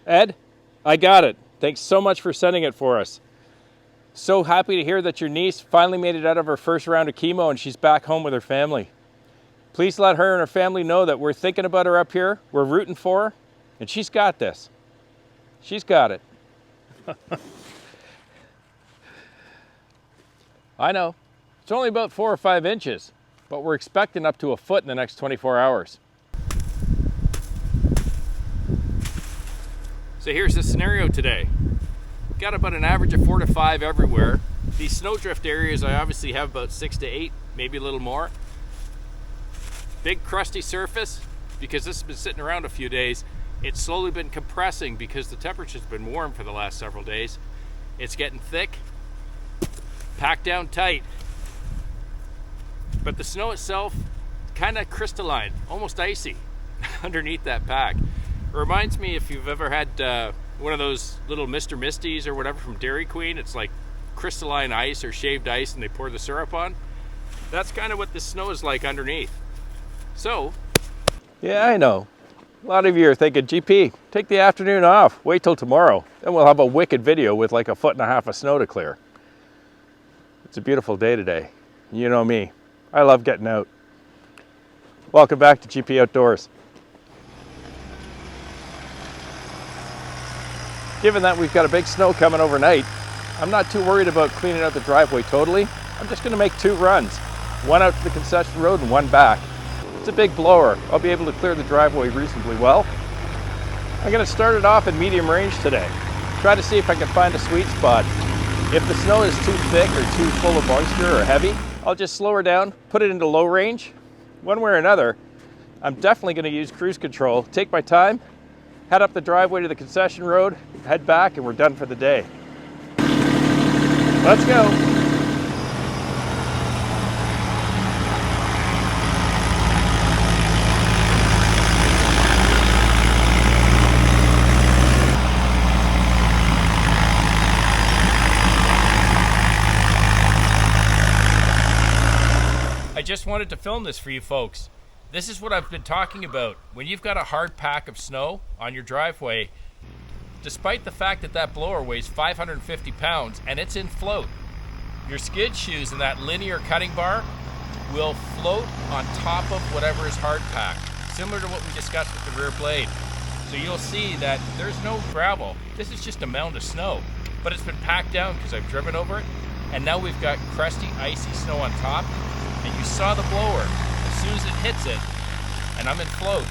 Ed, I got it. Thanks so much for sending it for us. So happy to hear that your niece finally made it out of her first round of chemo and she's back home with her family. Please let her and her family know that we're thinking about her up here, we're rooting for her, and she's got this. She's got it. I know, it's only about 4 or 5 inches, but we're expecting up to a foot in the next 24 hours. So here's the scenario today. Got about an average of 4 to 5 everywhere. These snowdrift areas, I obviously have about 6 to 8, maybe a little more. Big crusty surface, because this has been sitting around a few days. It's slowly been compressing because the temperature's been warm for the last several days. It's getting thick, packed down tight. But the snow itself, kind of crystalline, almost icy underneath that pack. It reminds me if you've ever had one of those little Mr. Misties or whatever from Dairy Queen. It's like crystalline ice or shaved ice and they pour the syrup on. That's kind of what the snow is like underneath. So, yeah, I know. A lot of you are thinking, GP, take the afternoon off, wait till tomorrow, then we'll have a wicked video with like 1.5 feet of snow to clear. It's a beautiful day today. You know me, I love getting out. Welcome back to GP Outdoors. Given that we've got a big snow coming overnight, I'm not too worried about cleaning out the driveway totally. I'm just going to make 2 runs, one out to the concession road and one back. It's a big blower. I'll be able to clear the driveway reasonably well. I'm going to start it off in medium range today. Try to see if I can find a sweet spot. If the snow is too thick or too full of moisture or heavy, I'll just slow her down, put it into low range. One way or another, I'm definitely going to use cruise control, take my time, head up the driveway to the concession road, head back, and we're done for the day. Let's go. I just wanted to film this for you folks. This is what I've been talking about. When you've got a hard pack of snow on your driveway, despite the fact that that blower weighs 550 pounds and it's in float, your skid shoes and that linear cutting bar will float on top of whatever is hard packed, similar to what we discussed with the rear blade. So you'll see that there's no gravel. This is just a mound of snow, but it's been packed down because I've driven over it, and now we've got crusty, icy snow on top. And you saw the blower, as soon as it hits it, and I'm in float,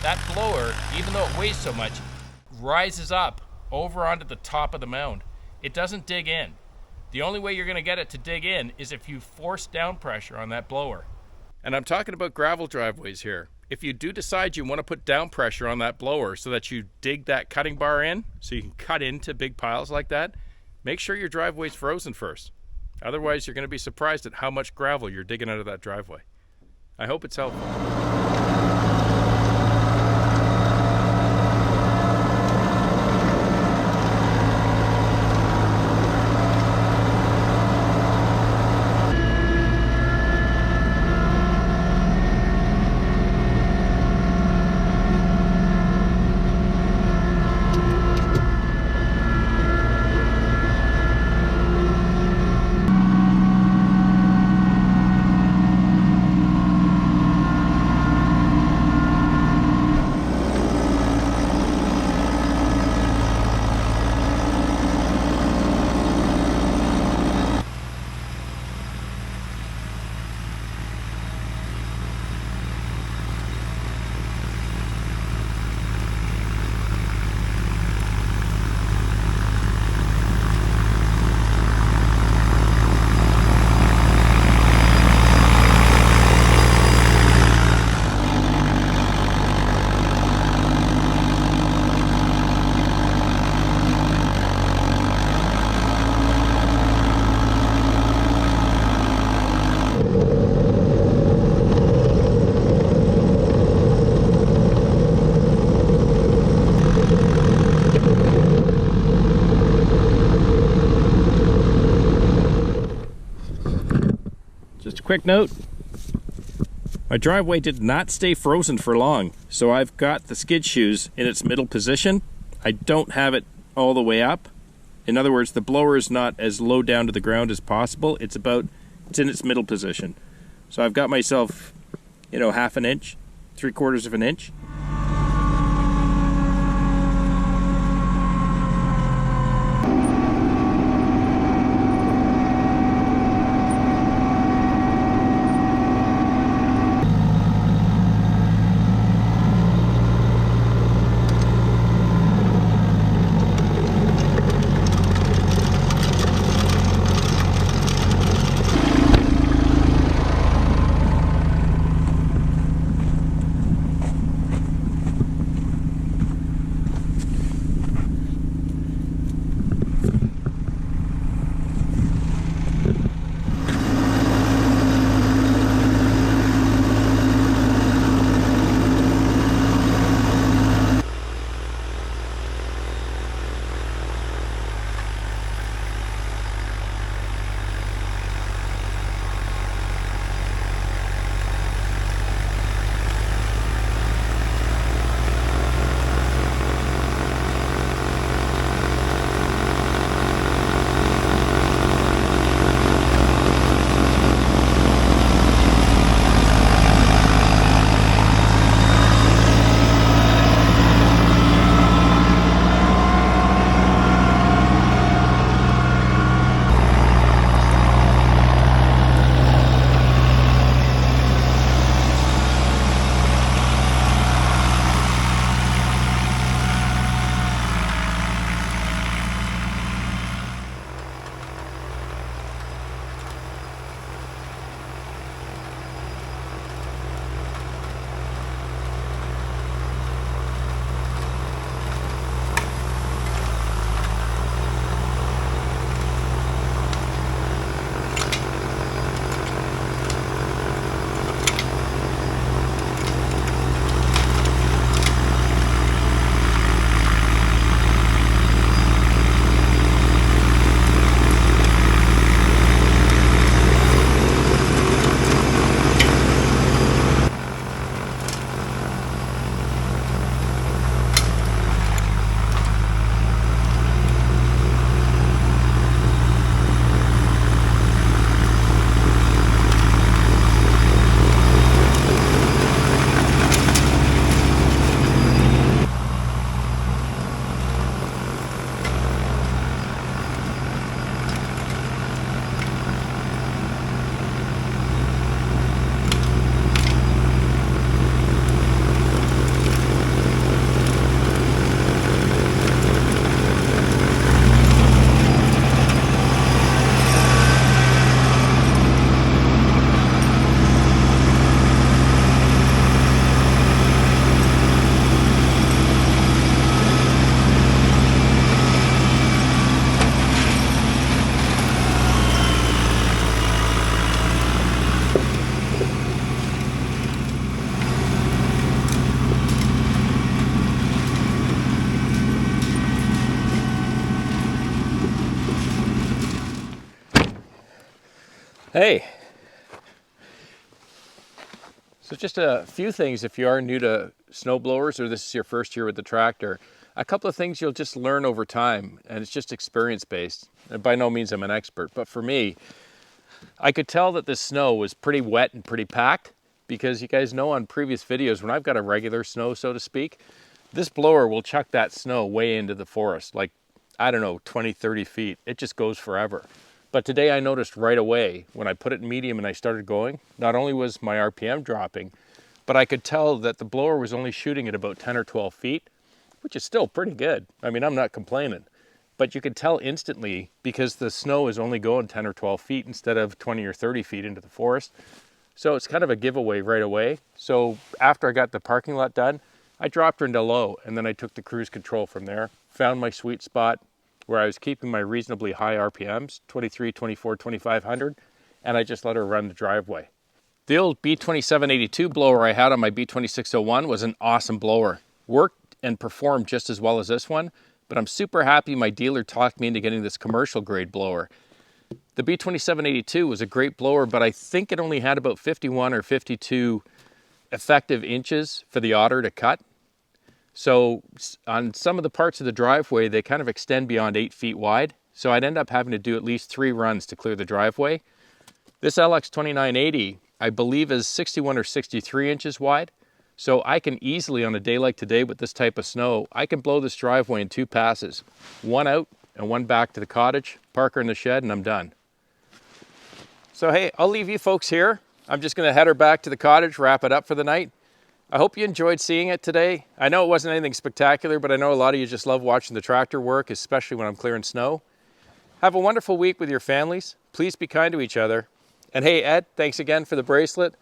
that blower, even though it weighs so much, rises up over onto the top of the mound. It doesn't dig in. The only way you're going to get it to dig in is if you force down pressure on that blower. And I'm talking about gravel driveways here. If you do decide you want to put down pressure on that blower so that you dig that cutting bar in, so you can cut into big piles like that, make sure your driveway's frozen first. Otherwise, you're going to be surprised at how much gravel you're digging out of that driveway. I hope it's helpful. Quick note, my driveway did not stay frozen for long, so I've got the skid shoes in its middle position. I don't have it all the way up. In other words, the blower is not as low down to the ground as possible. It's in its middle position. So I've got myself, half an inch, 3/4 of an inch. Hey, so just a few things if you are new to snowblowers or this is your first year with the tractor. A couple of things you'll just learn over time, and it's just experience based. And by no means I'm an expert, but for me, I could tell that this snow was pretty wet and pretty packed because you guys know on previous videos when I've got a regular snow, so to speak, this blower will chuck that snow way into the forest, like, I don't know, 20, 30 feet. It just goes forever. But today I noticed right away when I put it in medium and I started going, not only was my RPM dropping, but I could tell that the blower was only shooting at about 10 or 12 feet, which is still pretty good. I mean, I'm not complaining. But you could tell instantly because the snow is only going 10 or 12 feet instead of 20 or 30 feet into the forest. So it's kind of a giveaway right away. So after I got the parking lot done, I dropped her into low and then I took the cruise control from there, found my sweet spot where I was keeping my reasonably high RPMs, 23, 24, 2500, and I just let her run the driveway. The old B2782 blower I had on my B2601 was an awesome blower. Worked and performed just as well as this one, but I'm super happy my dealer talked me into getting this commercial grade blower. The B2782 was a great blower, but I think it only had about 51 or 52 effective inches for the auger to cut. So on some of the parts of the driveway, they kind of extend beyond 8 feet wide. So I'd end up having to do at least 3 runs to clear the driveway. This LX2980, I believe, is 61 or 63 inches wide. So I can easily, on a day like today with this type of snow, I can blow this driveway in 2 passes. One out and one back to the cottage, park her in the shed, and I'm done. So hey, I'll leave you folks here. I'm just gonna head her back to the cottage, wrap it up for the night. I hope you enjoyed seeing it today. I know it wasn't anything spectacular, but I know a lot of you just love watching the tractor work, especially when I'm clearing snow. Have a wonderful week with your families. Please be kind to each other. And hey, Ed, thanks again for the bracelet.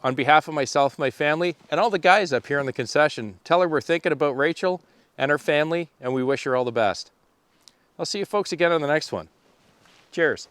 On behalf of myself, my family, and all the guys up here in the concession, tell her we're thinking about Rachel and her family, and we wish her all the best. I'll see you folks again on the next one. Cheers.